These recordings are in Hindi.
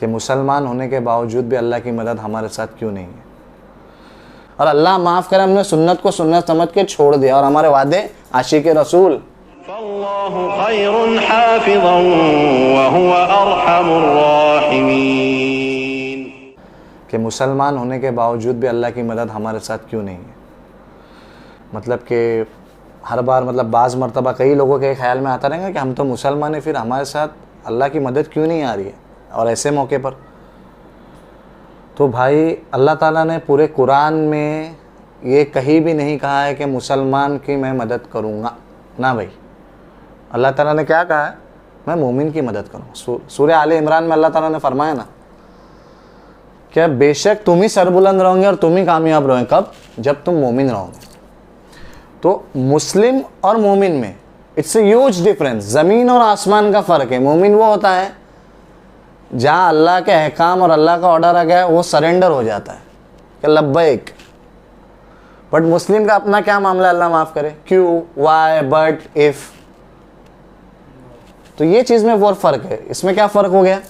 कि मुसलमान होने के बावजूद भी अल्लाह की मदद हमारे साथ क्यों नहीं है। और अल्लाह माफ़ करे, हमने सुन्नत को सुन्नत समझ के छोड़ दिया और हमारे वादे आशिक रसूल। फल्लाहु खैरुन हाफिज़न व हुवा अरहमुर राहिमीन, कि मुसलमान होने के बावजूद भी अल्लाह की मदद हमारे साथ क्यों नहीं है। मतलब कि हर बार, मतलब बाज़ मरतबा कई लोगों के ख्याल में आता रहेगा कि हम तो मुसलमान हैं, फिर हमारे साथ अल्लाह की मदद क्यों नहीं आ रही है। और ऐसे मौके पर तो भाई अल्लाह ताला ने पूरे कुरान में ये कहीं भी नहीं कहा है कि मुसलमान की मैं मदद करूँगा ना भाई। अल्लाह ताला ने क्या कहा है, मैं मोमिन की मदद करूँ। सूरह आले इमरान में अल्लाह ताला ने फरमाया ना, क्या बेशक तुम ही सरबुलंद रहोगे और तुम ही कामयाब रहोगे। कब? जब तुम मोमिन रहोगे। तो मुस्लिम और मोमिन में इट्स ए ह्यूज डिफरेंस, ज़मीन और आसमान का फ़र्क है। मोमिन वो होता है जहाँ अल्लाह के अहकाम और अल्लाह का ऑर्डर आ गया वो सरेंडर हो जाता है कि लब्बैक। बट मुस्लिम का अपना क्या मामला, अल्लाह माफ़ करे, क्यों, वाई, बट, इफ़। तो ये चीज़ में वो फ़र्क है। इसमें क्या फ़र्क हो गया,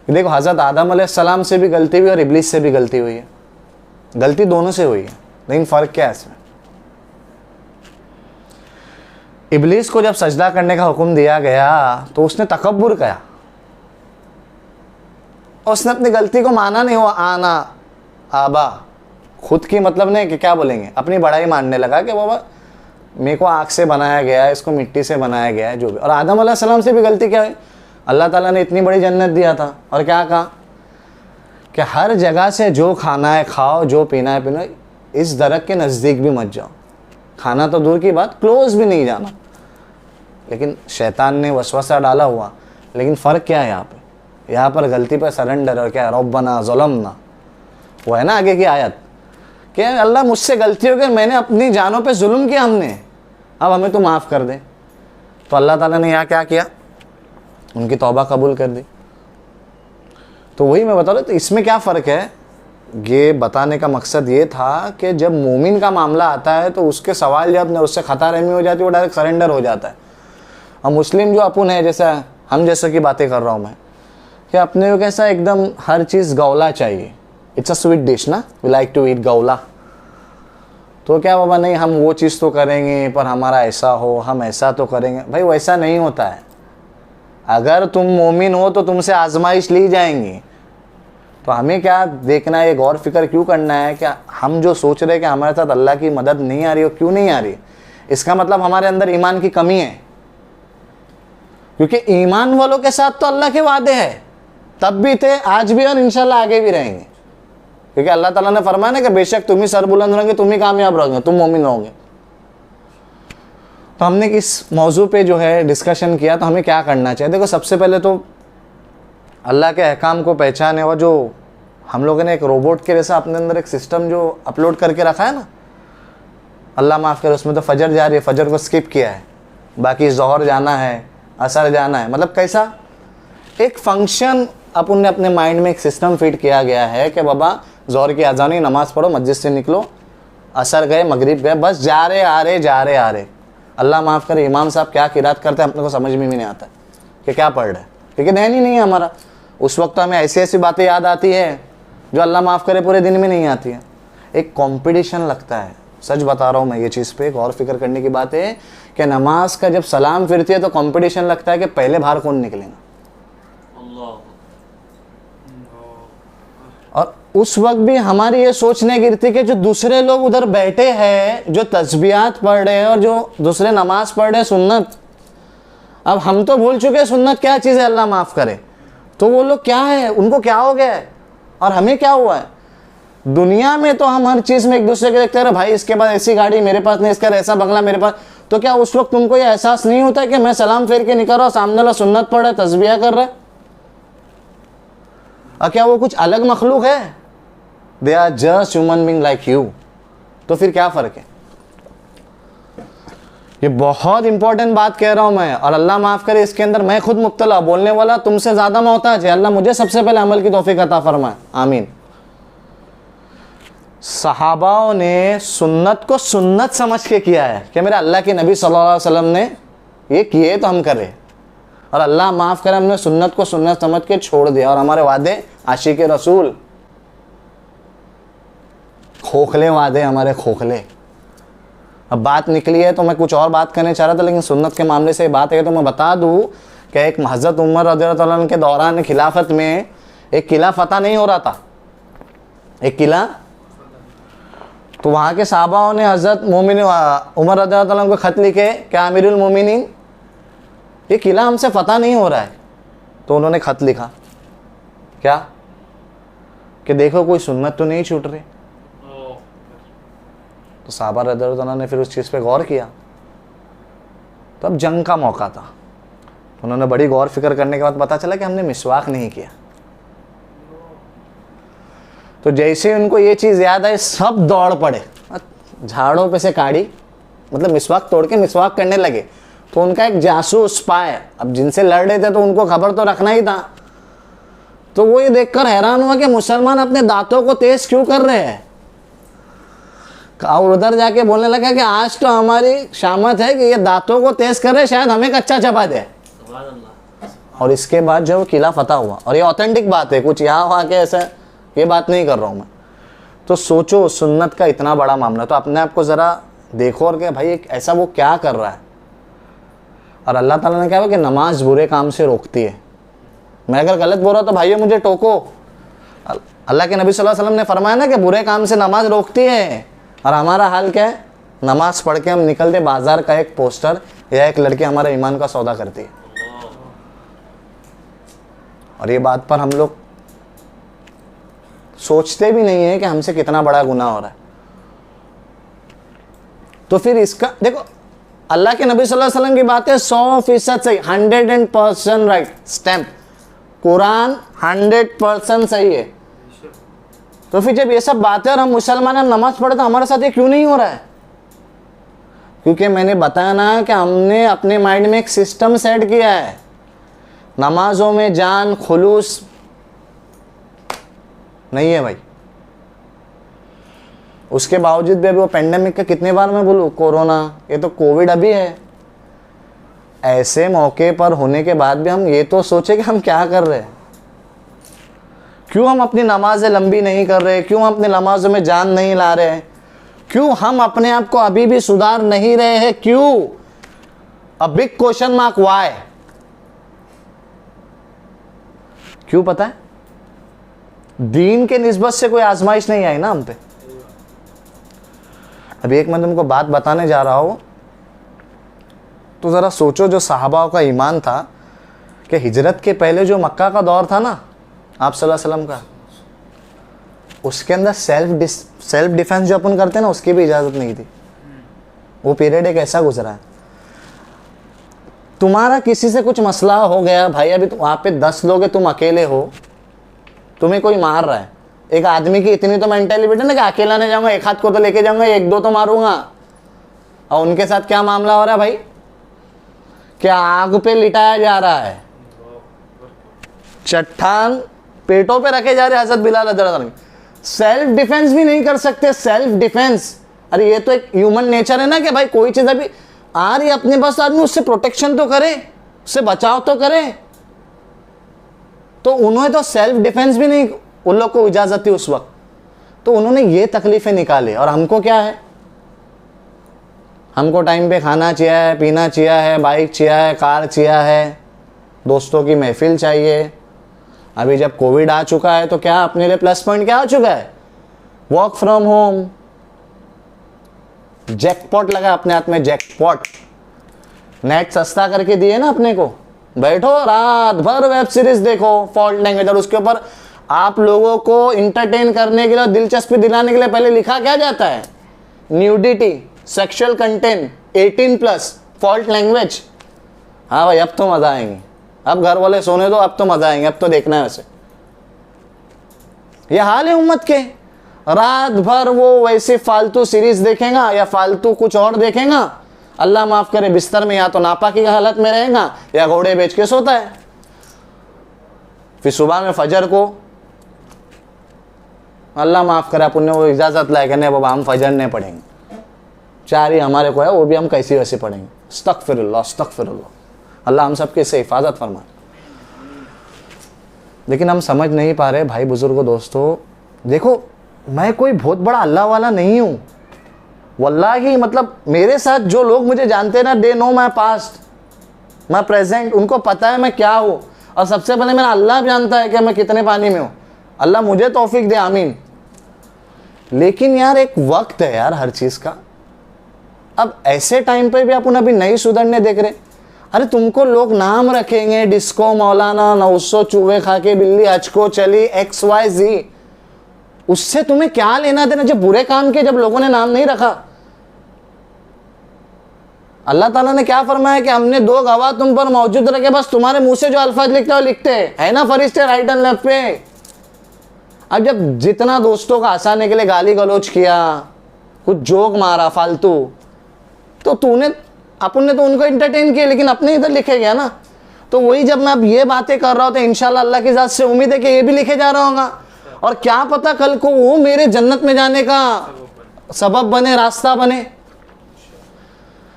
देखो हज़रत आदम अलैहिस्सलाम से भी गलती हुई और इब्लीस से भी गलती हुई है। गलती दोनों से हुई है, लेकिन फ़र्क क्या है इसमें। इब्लीस को जब सजदा करने का हुक्म दिया गया तो उसने तकब्बुर किया, उसने अपनी गलती को माना नहीं। हुआ आना आबा, खुद की मतलब नहीं कि क्या बोलेंगे, अपनी बड़ाई मानने लगा कि बाबा मेरे को आग से बनाया गया है, इसको मिट्टी से बनाया गया है, जो भी। और आदम अलैहिस्सलाम से भी गलती क्या है, अल्लाह ताला ने इतनी बड़ी जन्नत दिया था और क्या कहा कि हर जगह से जो खाना है खाओ, जो पीना है पीना, इस दरख्त के नज़दीक भी मत जाओ। खाना तो दूर की बात, क्लोज भी नहीं जाना। लेकिन शैतान ने वसवसा डाला हुआ। लेकिन फ़र्क क्या है यहाँ पे, यहाँ पर गलती पर सरेंडर और क्या, रब्बना ज़लमना, वो है ना आगे की आयत कि अल्लाह मुझसे गलती हो गई, मैंने अपनी जानों पे जुल्म किया हमने, अब हमें तो माफ़ कर दे। तो अल्लाह ताला ने यहाँ क्या किया, उनकी तौबा कबूल कर दी। तो वही मैं बता रहा हूँ। तो इसमें क्या फ़र्क है, ये बताने का मकसद ये था कि जब मोमिन का मामला आता है तो उसके सवाल जब न उससे खता रहमी हो जाती है, वो डायरेक्ट सरेंडर हो जाता है। और मुस्लिम जो अपन है, जैसा हम जैसे की बातें कर रहा हूँ मैं, कि अपने को कैसा एकदम हर चीज़ गौला चाहिए। इट्स अ स्वीट डिश ना, वी लाइक टू ईट गौला। तो क्या बाबा नहीं, हम वो चीज़ तो करेंगे पर हमारा ऐसा हो, हम ऐसा तो करेंगे। भाई वैसा नहीं होता है। अगर तुम मोमिन हो तो तुमसे आजमाइश ली जाएंगी। तो हमें क्या देखना है, गौर फिक्र क्यों करना है कि हम जो सोच रहे हैं कि हमारे साथ अल्लाह की मदद नहीं आ रही हो, क्यों नहीं आ रही, इसका मतलब हमारे अंदर ईमान की कमी है। क्योंकि ईमान वालों के साथ तो अल्लाह के वादे हैं, तब भी थे, आज भी और इंशाल्लाह आगे भी रहेंगे। क्योंकि अल्लाह ताला ने फरमाया ना कि बेशक तुम ही सरबुलंद रहोगे, तुम ही कामयाब रहोगे, तुम मोमिन रहोगे। तो हमने इस मौजू पे जो है डिस्कशन किया, तो हमें क्या करना चाहिए। देखो सबसे पहले तो अल्लाह के अहकाम को पहचाने, और जो हम लोगों ने एक रोबोट के जैसा अपने अंदर एक सिस्टम जो अपलोड करके रखा है ना, अल्लाह माफ़ करे, उसमें तो फजर जा रही है, फजर को स्किप किया है, बाकी ज़ोहर जाना है, असर जाना है। मतलब कैसा एक फंक्शन अपन ने अपने माइंड में एक सिस्टम फिट किया गया है कि बाबा ज़ोहर की अज़ान ही, नमाज़ पढ़ो, मस्जिद से निकलो, असर गए, मगरिब गए, बस जा रहे आ रहे जा रहे आ रहे। अल्लाह माफ़ करे, इमाम साहब क्या किरात करते हैं अपने को समझ में भी नहीं आता कि क्या पढ़ रहे हैं, क्योंकि ध्यान ही नहीं है हमारा। उस वक्त हमें ऐसी ऐसी बातें याद आती है जो अल्लाह माफ़ करे पूरे दिन में नहीं आती है। एक कंपटीशन लगता है, सच बता रहा हूँ मैं। ये चीज़ पे गौर फिक्र करने की बात है कि नमाज का जब सलाम फिरती है तो कंपटीशन लगता है कि पहले बाहर कौन निकलेगा। और उस वक्त भी हमारी ये सोचने गिरती कि जो दूसरे लोग उधर बैठे हैं, जो तस्बीहात पढ़ रहे हैं और जो दूसरे नमाज पढ़ रहे हैं सुन्नत, अब हम तो भूल चुके हैं सुन्नत क्या चीज़ है, अल्लाह माफ़ करे। तो वो लोग क्या है, उनको क्या हो गया है और हमें क्या हुआ है। दुनिया में तो हम हर चीज़ में एक दूसरे के देखते रहे, भाई इसके पास ऐसी गाड़ी मेरे पास नहीं, इसका ऐसा बंगला मेरे पास। तो क्या उस वक्त तुमको ये एहसास नहीं होता कि मैं सलाम फेर के निकल रहा हूँ, सामने वाला सुन्नत पढ़ रहा है, तस्बीह कर रहा है, और क्या वो कुछ अलग मखलूक है। They are just human being like you. तो फिर क्या फ़र्क है। ये बहुत इंपॉर्टेंट बात कह रहा हूं मैं, और अल्लाह माफ़ करे इसके अंदर मैं खुद मुब्तला, बोलने वाला तुमसे ज़्यादा मोहताज है। अल्लाह मुझे सबसे पहले अमल की तौफीक अता फरमाए, आमीन। सहाबाओं ने सुन्नत को सुन्नत समझ के किया है कि मेरे अल्लाह के नबी सल्लल्लाहु अलैहि वसल्लम ने ये किए तो हम करें। और अल्लाह माफ़ करे हमने सुन्नत को सुन्नत समझ के छोड़ दिया और हमारे वादे आशिक रसूल, खोखले वादे हमारे, खोखले। अब बात निकली है तो मैं कुछ और बात करने चाह रहा था, लेकिन सुन्नत के मामले से बात है तो मैं बता दूँ कि एक हज़रत उमर रज़ियल्लाहु अन्हु के दौरान खिलाफत में एक किला फतह नहीं हो रहा था, एक किला। तो वहाँ के साहबाओं ने हज़रत मोमिन उमर रज़ियल्लाहु अन्हु को ख़त लिखे कि अमीरुल मोमिनीन, ये किला हमसे फतह नहीं हो रहा है। तो उन्होंने ख़त लिखा क्या कि देखो कोई सुन्नत तो नहीं छूट रही। तो साहबा रज़ियल्लाहु अन्हु ने फिर उस चीज़ पे गौर किया। तो अब जंग का मौका था, उन्होंने बड़ी गौर फिक्र करने के बाद पता चला कि हमने मिसवाक नहीं किया। तो जैसे उनको ये चीज़ याद आई सब दौड़ पड़े, झाड़ों पे से काढ़ी, मतलब मिसवाक तोड़ के मिसवाक करने लगे। तो उनका एक जासूस पाए, अब जिनसे लड़ रहे थे तो उनको खबर तो रखना ही था। तो वो ये देखकर हैरान हुआ कि मुसलमान अपने दांतों को तेज क्यों कर रहे हैं। और उधर जाके बोलने लगा कि आज तो हमारी शामत है कि ये दांतों को तेज कर रहे हैं, शायद हमें कच्चा चबा दे। और इसके बाद जो किला फतह हुआ, और ये ऑथेंटिक बात है, कुछ यहाँ वहाँ के ऐसा ये बात नहीं कर रहा हूँ मैं। तो सोचो सुन्नत का इतना बड़ा मामला, तो अपने आप को ज़रा देखो और कि भाई ऐसा वो क्या कर रहा है। और अल्लाह ताला ने कहा कि नमाज बुरे काम से रोकती है। मैं अगर गलत बोल रहा तो भाइयों मुझे टोको। अल्लाह के नबी सल्लल्लाहु अलैहि वसल्लम ने फरमाया ना कि बुरे काम से नमाज रोकती है। और हमारा हाल क्या है, नमाज पढ़ के हम निकलते बाजार का एक पोस्टर या एक लड़की हमारे ईमान का सौदा करती है। और ये बात पर हम लोग सोचते भी नहीं है कि हमसे कितना बड़ा गुनाह हो रहा है। तो फिर इसका देखो, अल्लाह के नबी सल्लल्लाहु अलैहि वसल्लम की बात है 100% सही, 100% राइट, स्टैम्प। कुरान 100% सही है। तो फिर जब ये सब बातें और हम मुसलमान नमाज पढ़े तो हमारे साथ ये क्यों नहीं हो रहा है? क्योंकि मैंने बताया ना कि हमने अपने माइंड में एक सिस्टम सेट किया है। नमाजों में जान खुलूस नहीं है भाई। उसके बावजूद भी अभी वो पेंडेमिक का कितने बार मैं बोलूँ, कोरोना, ये तो कोविड अभी है। ऐसे मौके पर होने के बाद भी हम ये तो सोचे कि हम क्या कर रहे हैं। क्यों हम अपनी नमाजें लंबी नहीं कर रहे, क्यों हम अपनी नमाजों में जान नहीं ला रहे हैं, क्यों हम अपने आप को अभी भी सुधार नहीं रहे हैं, क्यों? A big question mark, why? क्यों पता है? दीन के निस्बत से कोई आजमाइश नहीं आई ना हम पे। अभी एक मैं तुमको बात बताने जा रहा हूं, तो ज़रा सोचो जो साहबाओं का ईमान था कि हिजरत के पहले जो मक्का का दौर था ना आप सल्लल्लाहु अलैहि वसल्लम का, उसके अंदर सेल्फ डिफेंस जो अपन करते हैं ना, उसकी भी इजाज़त नहीं थी। वो पीरियड एक ऐसा गुजरा है, तुम्हारा किसी से कुछ मसला हो गया भाई, अभी वहाँ पे 10 लोग हैं, तुम अकेले हो, तुम्हें कोई मार रहा है। एक आदमी की इतनी तो मेंटेलिटी है ना कि अकेला नहीं जाऊँगा, एक हाथ को तो लेके जाऊँगा, 1-2 तो मारूंगा। और उनके साथ क्या मामला हो रहा है भाई, क्या आग पे लिटाया जा रहा है, चट्टान पेटों पे रखे जा रहे हैं। हज़रत बिलाल रज़ियल्लाहु, सेल्फ डिफेंस भी नहीं कर सकते। सेल्फ डिफेंस, अरे ये तो एक ह्यूमन नेचर है ना कि भाई कोई चीज़ अभी आ रही है अपने पास, आदमी उससे प्रोटेक्शन तो करे, उससे बचाव तो करे। तो उन्होंने तो सेल्फ डिफेंस भी नहीं उन लोग को इजाज़त थी उस वक्त, तो उन्होंने ये तकलीफ़ें निकाली। और हमको क्या है, हमको टाइम पे खाना चाहिए, पीना चाहिए, बाइक चाहिए, कार चाहिए, दोस्तों की महफिल चाहिए। अभी जब कोविड आ चुका है तो क्या अपने लिए प्लस पॉइंट क्या आ चुका है, वर्क फ्रॉम होम। जैकपॉट लगा अपने हाथ में, जैकपॉट। नेट सस्ता करके दिए ना अपने को, बैठो रात भर वेब सीरीज देखो फॉल्ट लैंग्वेज। और उसके ऊपर आप लोगों को इंटरटेन करने के लिए, दिलचस्पी दिलाने के लिए पहले लिखा क्या जाता है, nudity, sexual content, 18+, fault language. हाँ भाई अब तो मज़ा आएंगे, अब घर वाले सोने दो, अब तो मज़ा आएंगे, अब तो देखना है वैसे। ये हाल है उम्मत के। रात भर वो वैसे फालतू सीरीज देखेगा या फालतू कुछ और देखेगा, अल्लाह माफ़ करे बिस्तर में या तो नापाकी की हालत में रहेगा या घोड़े बेच के सोता है। फिर सुबह में फजर को अल्लाह माफ़ करे अपन ने वो इजाज़त लाए कि नहीं बाबा हम फजर नहीं पढ़ेंगे, 4 ही हमारे को है, वो भी हम कैसी वैसे पढ़ेंगे। अस्तगफिरुल्लाह अस्तगफिरुल्लाह। अल्लाह हम सब की इससे हिफाजत फरमाए। लेकिन हम समझ नहीं पा रहे भाई बुजुर्गों दोस्तों, देखो मैं कोई बहुत बड़ा अल्लाह वाला नहीं हूँ वल्लाही, मतलब मेरे साथ जो लोग मुझे जानते हैं ना, दे नो माई पास्ट, मैं प्रेजेंट, उनको पता है मैं क्या हूँ। और सबसे पहले मेरा अल्लाह जानता है कि मैं कितने पानी में हूँ। अल्लाह मुझे तौफीक दे, आमीन। लेकिन यार एक वक्त है यार हर चीज़ का। अब ऐसे टाइम पे भी अपन अभी नहीं सुधरने देख रहे। अरे तुमको लोग नाम रखेंगे, डिस्को मौलाना, 900 चूहे खा के बिल्ली हज को चली, XYZ, उससे तुम्हें क्या लेना देना जब बुरे काम के, जब लोगों ने नाम नहीं रखा। अल्लाह ताला ने क्या फरमाया कि हमने 2 गवाह तुम पर मौजूद रखे, बस तुम्हारे मुंह से जो अल्फाज लिखते हो लिखते है ना फरिश्ते राइट एंड लेफ्ट पे। अब जब जितना दोस्तों का हंसाने के लिए गाली गलौज किया, कुछ जोक मारा फालतू, तो अपन ने तो उनको एंटरटेन किया, लेकिन अपने इधर लिखे गया ना। तो वही जब मैं अब ये बातें कर रहा हूँ तो इंशाल्लाह अल्लाह की ज़ात से उम्मीद है कि ये भी लिखे जा रहा होगा, और क्या पता कल को वो मेरे जन्नत में जाने का सबब बने, रास्ता बने।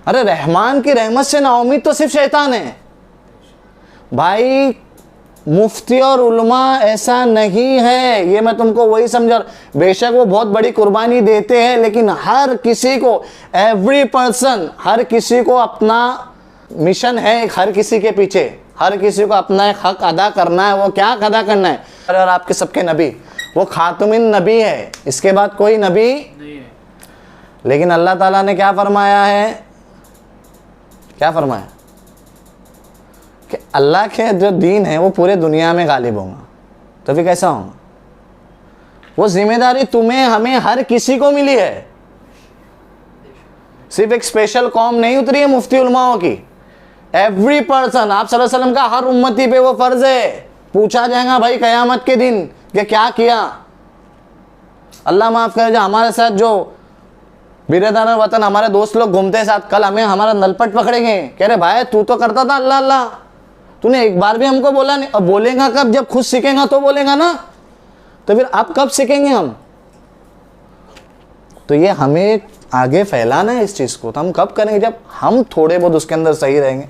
अरे रहमान की रहमत से नाउमीद तो सिर्फ शैतान है भाई। मुफ्ती और उलमा ऐसा नहीं है, ये मैं तुमको वही समझा। बेशक वो बहुत बड़ी कुर्बानी देते हैं, लेकिन हर किसी को, एवरी पर्सन, हर किसी को अपना मिशन है, हर किसी के पीछे, हर किसी को अपना एक हक अदा करना है। वो क्या अदा करना है? और आपके सबके नबी, वो खातुमिन नबी है, इसके बाद कोई नबी नहीं है। लेकिन अल्लाह ताला ने क्या फरमाया है, क्या फरमाया कि अल्लाह के जो दीन है वो पूरे दुनिया में गालिब होगा। तो फिर कैसा होगा? वो जिम्मेदारी तुम्हें, हमें, हर किसी को मिली है। सिर्फ एक स्पेशल कौम नहीं उतरी है मुफ्ती उलमाओं की, एवरी पर्सन। आप सल्लल्लाहु अलैहि वसल्लम का हर उम्मती पे वो फर्ज है। पूछा जाएगा भाई कयामत के दिन कि क्या किया। अल्लाह माफ़ करे, जो हमारे साथ जो बिरदार वतन, हमारे दोस्त लोग घूमते हैं साथ, कल हमें हमारा नलपट पकड़ेंगे, कह रहे भाई तू तो करता था अल्लाह अल्लाह, तूने एक बार भी हमको बोला नहीं। अब बोलेगा कब? जब खुद सीखेगा तो बोलेगा ना। तो फिर अब कब सीखेंगे हम? तो ये हमें आगे फैलाना है इस चीज़ को, तो हम कब करेंगे? जब हम थोड़े बहुत उसके अंदर सही रहेंगे।